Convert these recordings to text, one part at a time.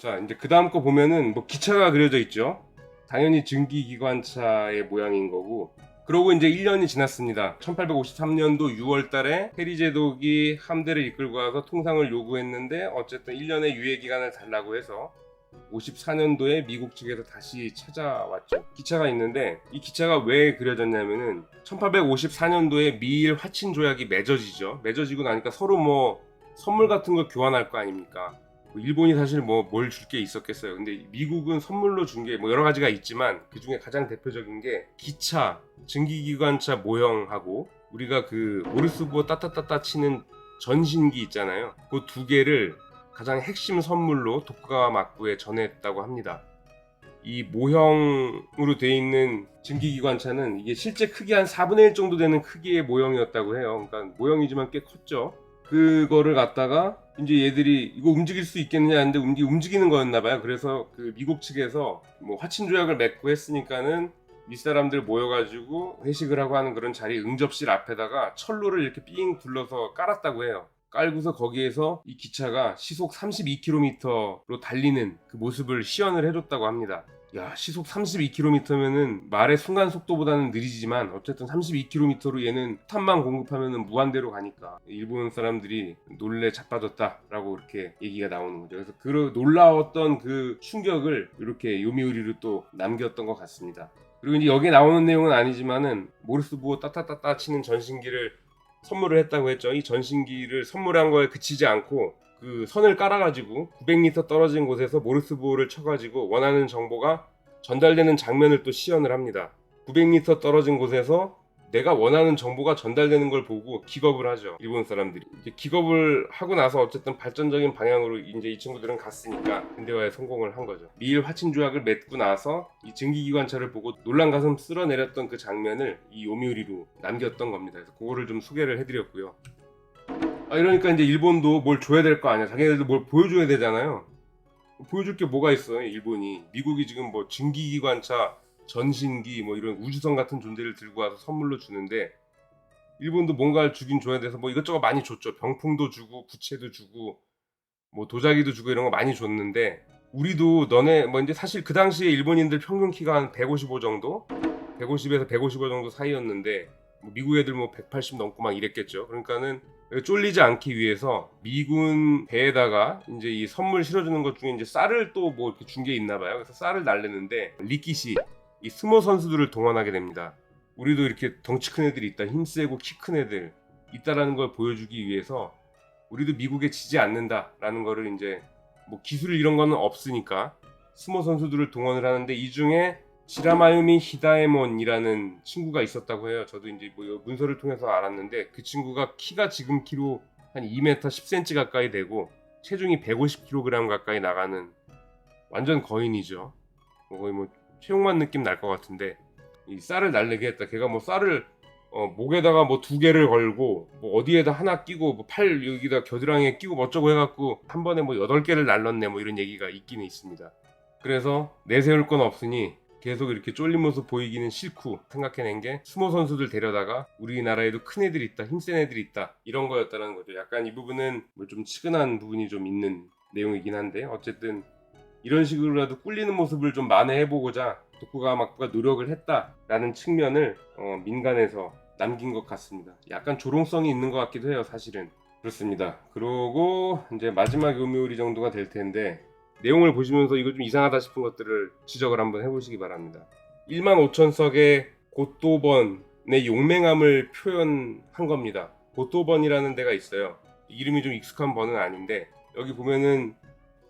자, 이제 그 다음 거 보면은 뭐 기차가 그려져 있죠. 당연히 증기기관차의 모양인 거고. 그러고 이제 1년이 지났습니다. 1853년도 6월 달에 해리 제독이 함대를 이끌고 와서 통상을 요구했는데 어쨌든 1년의 유예 기간을 달라고 해서 54년도에 미국 측에서 다시 찾아왔죠. 기차가 있는데 이 기차가 왜 그려졌냐면은 1854년도에 미일 화친 조약이 맺어지죠. 맺어지고 나니까 서로 뭐 선물 같은 거 교환할 거 아닙니까? 뭐 일본이 사실 뭐 뭘 줄 게 있었겠어요. 근데 미국은 선물로 준 게 뭐 여러 가지가 있지만 그 중에 가장 대표적인 게 기차, 증기기관차 모형하고 우리가 그 모르스부호 따따따따 치는 전신기 있잖아요. 그 두 개를 가장 핵심 선물로 도쿠가와 막부에 전했다고 합니다. 이 모형으로 돼 있는 증기기관차는 이게 실제 크기 한 4분의 1 정도 되는 크기의 모형이었다고 해요. 그러니까 모형이지만 꽤 컸죠. 그거를 갖다가 이제 얘들이 이거 움직일 수 있겠느냐 했는데 움직이는 거였나 봐요. 그래서 그 미국 측에서 뭐 화친 조약을 맺고 했으니까는 윗사람들 모여가지고 회식을 하고 하는 그런 자리 응접실 앞에다가 철로를 이렇게 삥 둘러서 깔았다고 해요. 깔고서 거기에서 이 기차가 시속 32km로 달리는 그 모습을 시연을 해줬다고 합니다. 야, 시속 32km면은 말의 순간 속도보다는 느리지만 어쨌든 32km로 얘는 탄만 공급하면은 무한대로 가니까 일본 사람들이 놀래 자빠졌다라고 이렇게 얘기가 나오는 거죠. 그래서 그 놀라웠던 그 충격을 이렇게 요미우리로 또 남겼던 것 같습니다. 그리고 이제 여기에 나오는 내용은 아니지만은 모르스부호 따따따따 치는 전신기를 선물을 했다고 했죠. 이 전신기를 선물한 거에 그치지 않고 그 선을 깔아가지고 900m 떨어진 곳에서 모르스부호를 쳐가지고 원하는 정보가 전달되는 장면을 또 시연을 합니다. 900m 떨어진 곳에서 내가 원하는 정보가 전달되는 걸 보고 기겁을 하죠. 일본 사람들이. 이제 기겁을 하고 나서 어쨌든 발전적인 방향으로 이제 이 친구들은 갔으니까 근대화에 성공을 한 거죠. 미일 화친 조약을 맺고 나서 이 증기기관차를 보고 놀란 가슴 쓸어내렸던 그 장면을 이 요미우리로 남겼던 겁니다. 그래서 그거를 좀 소개를 해드렸고요. 이러니까 이제 일본도 뭘 줘야 될 거 아니야. 자기네들도 뭘 보여줘야 되잖아요. 보여줄 게 뭐가 있어요, 일본이. 미국이 지금 뭐 증기기관차, 전신기, 뭐 이런 우주선 같은 존재를 들고 와서 선물로 주는데 일본도 뭔가를 주긴 줘야 돼서 뭐 이것저것 많이 줬죠. 병풍도 주고, 부채도 주고, 뭐 도자기도 주고 이런 거 많이 줬는데 우리도 너네 뭐 이제 사실 그 당시에 일본인들 평균 키가 한 155 정도? 150에서 155 정도 사이였는데 뭐 미국 애들 뭐 180 넘고 막 이랬겠죠. 그러니까는 쫄리지 않기 위해서 미군 배에다가 이제 이 선물 실어주는 것 중에 이제 쌀을 또 뭐 이렇게 준 게 있나 봐요. 그래서 쌀을 날리는데 리키시 이 스모 선수들을 동원하게 됩니다. 우리도 이렇게 덩치 큰 애들이 있다, 힘세고 키 큰 애들 있다라는 걸 보여주기 위해서 우리도 미국에 지지 않는다라는 거를 이제 뭐 기술 이런 거는 없으니까 스모 선수들을 동원을 하는데 이 중에 시라마유미 히다에몬이라는 친구가 있었다고 해요. 저도 이제 뭐 문서를 통해서 알았는데 그 친구가 키가 지금 키로 한 2m 10cm 가까이 되고 체중이 150kg 가까이 나가는 완전 거인이죠. 거의 뭐 최용만 느낌 날 것 같은데 이 쌀을 날리게 했다. 걔가 뭐 쌀을 목에다가 뭐 2개를 걸고 뭐 어디에다 하나 끼고 뭐 팔 여기다 겨드랑이에 끼고 뭐 어쩌고 해갖고 한 번에 뭐 8개를 날렸네 뭐 이런 얘기가 있기는 있습니다. 그래서 내세울 건 없으니 계속 이렇게 쫄린 모습 보이기는 싫고 생각해낸 게 스모 선수들 데려다가 우리나라에도 큰 애들이 있다, 힘센 애들이 있다 이런 거였다는 거죠. 약간 이 부분은 뭐 좀 치근한 부분이 좀 있는 내용이긴 한데 어쨌든 이런 식으로라도 꿀리는 모습을 좀 만회해보고자 도쿠가와 막부가 노력을 했다라는 측면을 민간에서 남긴 것 같습니다. 약간 조롱성이 있는 것 같기도 해요, 사실은. 그렇습니다. 그러고 이제 마지막 요미우리 정도가 될 텐데 내용을 보시면서 이거 좀 이상하다 싶은 것들을 지적을 한번 해보시기 바랍니다. 15,000석의 고토번의 용맹함을 표현한 겁니다. 고토번이라는 데가 있어요. 이름이 좀 익숙한 번은 아닌데 여기 보면은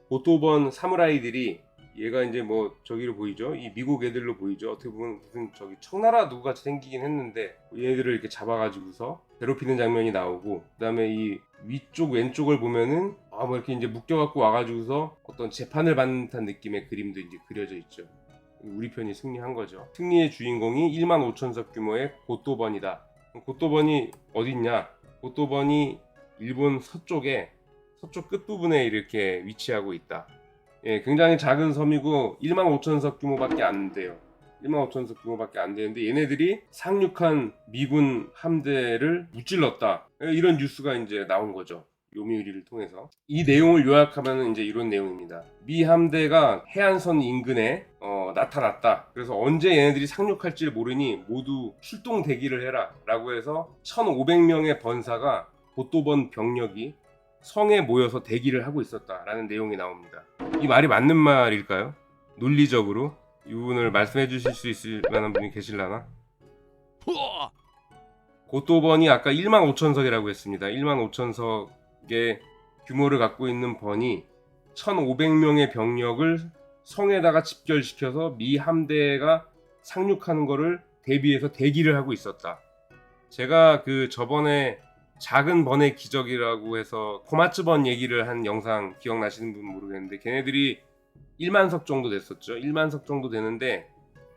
고토번 사무라이들이 얘가 이제 뭐 저기로 보이죠? 이 미국 애들로 보이죠? 어떻게 보면 무슨 저기 청나라 누구 같이 생기긴 했는데 얘네들을 이렇게 잡아가지고서 괴롭히는 장면이 나오고 그 다음에 이 위쪽 왼쪽을 보면은 뭐 이렇게 이제 묶여갖고 와가지고서 어떤 재판을 받는 듯한 느낌의 그림도 이제 그려져 있죠. 우리 편이 승리한 거죠. 승리의 주인공이 15,000석 규모의 고토번이다. 고토번이 어딨냐? 고토번이 일본 서쪽에 서쪽 끝부분에 이렇게 위치하고 있다. 예, 굉장히 작은 섬이고 15,000석 규모밖에 안 돼요. 15,000석 규모밖에 안 되는데 얘네들이 상륙한 미군 함대를 무찔렀다. 이런 뉴스가 이제 나온 거죠. 요미우리를 통해서. 이 내용을 요약하면 이제 이런 내용입니다. 미 함대가 해안선 인근에 나타났다. 그래서 언제 얘네들이 상륙할지 모르니 모두 출동 대기를 해라 라고 해서 1500명의 번사가 고토번 병력이 성에 모여서 대기를 하고 있었다라는 내용이 나옵니다. 이 말이 맞는 말일까요? 논리적으로 이 부분을 말씀해 주실 수 있을 만한 분이 계실라나? 고토번이 아까 15,000석이라고 했습니다. 15,000석의 규모를 갖고 있는 번이 1,500명의 병력을 성에다가 집결시켜서 미 함대가 상륙하는 거를 대비해서 대기를 하고 있었다. 제가 저번에 작은 번의 기적이라고 해서 코마츠번 얘기를 한 영상 기억나시는 분 모르겠는데, 걔네들이 1만석 정도 됐었죠. 1만석 정도 되는데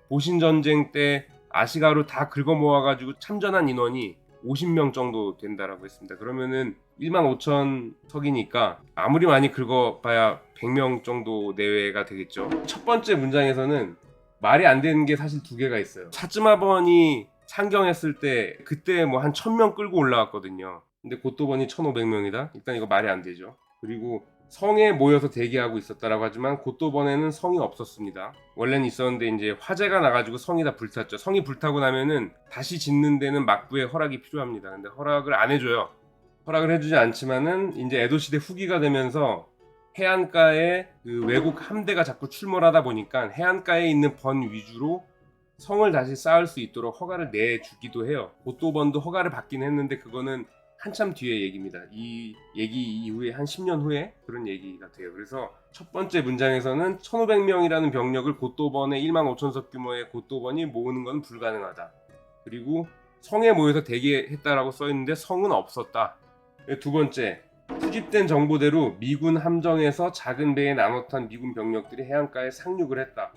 보신전쟁 때 아시가로 다 긁어 모아가지고 참전한 인원이 50명 정도 된다라고 했습니다. 그러면은 15,000석이니까 아무리 많이 긁어봐야 100명 정도 내외가 되겠죠. 첫 번째 문장에서는 말이 안 되는 게 사실 두 개가 있어요. 사츠마번이 상경했을 때 그때 뭐 한 1000명 끌고 올라왔거든요. 근데 고토번이 1500명이다? 일단 이거 말이 안 되죠. 그리고 성에 모여서 대기하고 있었다라고 하지만 고토번에는 성이 없었습니다. 원래는 있었는데 이제 화재가 나가지고 성이 다 불탔죠. 성이 불타고 나면은 다시 짓는 데는 막부의 허락이 필요합니다. 근데 허락을 안 해줘요. 허락을 해주지 않지만은 이제 에도 시대 후기가 되면서 해안가에 외국 함대가 자꾸 출몰하다 보니까 해안가에 있는 번 위주로 성을 다시 쌓을 수 있도록 허가를 내주기도 해요. 고토번도 허가를 받긴 했는데 그거는 한참 뒤의 얘기입니다. 이 얘기 이후에 한 10년 후에 그런 얘기가 돼요. 그래서 첫 번째 문장에서는 1500명이라는 병력을 고토번의 15,000석 규모의 고토번이 모으는 건 불가능하다. 그리고 성에 모여서 대기했다라고 써있는데 성은 없었다. 두 번째, 수집된 정보대로 미군 함정에서 작은 배에 나눠 탄 미군 병력들이 해안가에 상륙을 했다.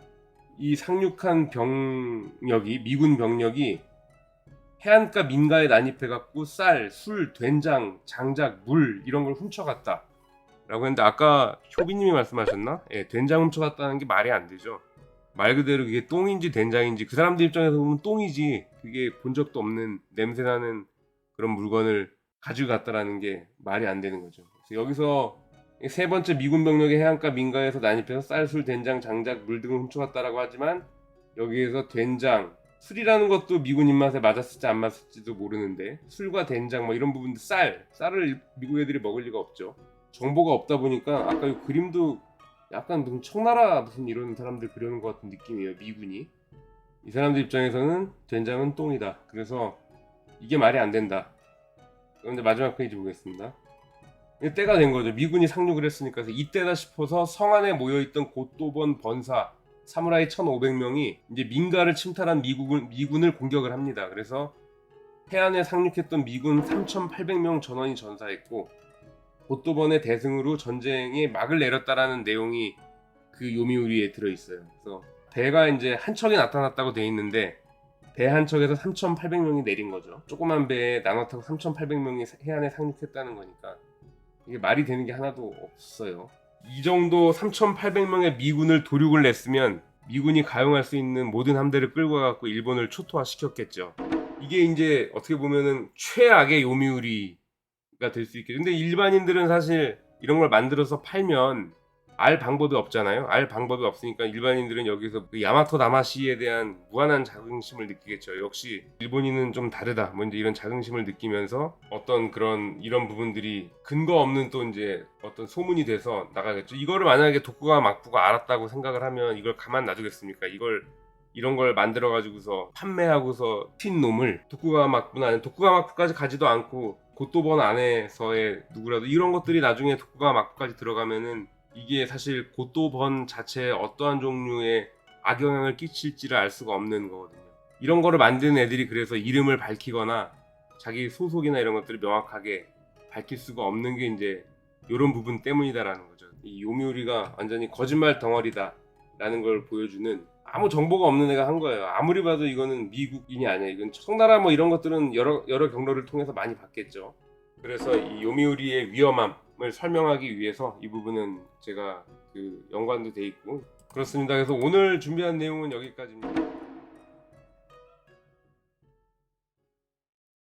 이 상륙한 병력이, 미군 병력이 해안가 민가에 난입해갖고 쌀, 술, 된장, 장작, 물 이런 걸 훔쳐갔다 라고 했는데, 아까 효비님이 말씀하셨나? 예, 된장 훔쳐갔다는 게 말이 안 되죠. 말 그대로 그게 똥인지 된장인지, 그 사람들 입장에서 보면 똥이지, 그게 본 적도 없는 냄새나는 그런 물건을 가지고 갔다라는 게 말이 안 되는 거죠. 그래서 여기서 세 번째, 미군 병력이 해안가 민가에서 난입해서 쌀, 술, 된장, 장작, 물 등을 훔쳐갔다라고 하지만 여기에서 된장, 술이라는 것도 미군 입맛에 맞았을지 안 맞았을지도 모르는데 술과 된장 뭐 이런 부분들, 쌀을 미국 애들이 먹을 리가 없죠. 정보가 없다 보니까 아까 이 그림도 약간 무슨 청나라 무슨 이런 사람들 그려놓은 것 같은 느낌이에요. 미군이. 이 사람들 입장에서는 된장은 똥이다. 그래서 이게 말이 안 된다. 그런데 마지막 페이지 보겠습니다. 때가 된 거죠. 미군이 상륙을 했으니까. 그래서 이때다 싶어서 성 안에 모여있던 고토번 번사 사무라이 1,500명이 이제 민가를 침탈한 미군을 공격을 합니다. 그래서 해안에 상륙했던 미군 3,800명 전원이 전사했고, 고토번의 대승으로 전쟁에 막을 내렸다라는 내용이 그 요미우리에 들어있어요. 그래서 배가 이제 한 척이 나타났다고 돼 있는데 배 한 척에서 3,800명이 내린 거죠. 조그만 배에 나눠 타고 3,800명이 해안에 상륙했다는 거니까 이게 말이 되는 게 하나도 없어요. 이 정도 3,800명의 미군을 도륙을 냈으면 미군이 가용할 수 있는 모든 함대를 끌고 가갖고 일본을 초토화시켰겠죠. 이게 이제 어떻게 보면은 최악의 요미우리가 될 수 있겠죠. 근데 일반인들은 사실 이런 걸 만들어서 팔면 알 방법이 없잖아요. 알 방법이 없으니까 일반인들은 여기서 그 야마토 다마시에 대한 무한한 자긍심을 느끼겠죠. 역시 일본인은 좀 다르다. 뭐 이제 이런 자긍심을 느끼면서 어떤 이런 부분들이 근거 없는 또 이제 어떤 소문이 돼서 나가겠죠. 이거를 만약에 도쿠가와 막부가 알았다고 생각을 하면 이걸 가만 놔두겠습니까? 이런 걸 만들어 가지고서 판매하고서 튄 놈을 도쿠가와 막부는 아닌, 도쿠가와 막부까지 가지도 않고 고토번 안에서의 누구라도 이런 것들이 나중에 도쿠가와 막부까지 들어가면은 이게 사실 고토번 자체에 어떠한 종류의 악영향을 끼칠지를 알 수가 없는 거거든요. 이런 거를 만드는 애들이 그래서 이름을 밝히거나 자기 소속이나 이런 것들을 명확하게 밝힐 수가 없는 게 이제 이런 부분 때문이다라는 거죠. 이 요미우리가 완전히 거짓말 덩어리다라는 걸 보여주는, 아무 정보가 없는 애가 한 거예요. 아무리 봐도 이거는 미국인이 아니야. 이건 청나라 뭐 이런 것들은 여러 경로를 통해서 많이 봤겠죠. 그래서 이 요미우리의 위험함을 설명하기 위해서 이 부분은 제가 연관도 돼 있고 그렇습니다. 그래서 오늘 준비한 내용은 여기까지입니다.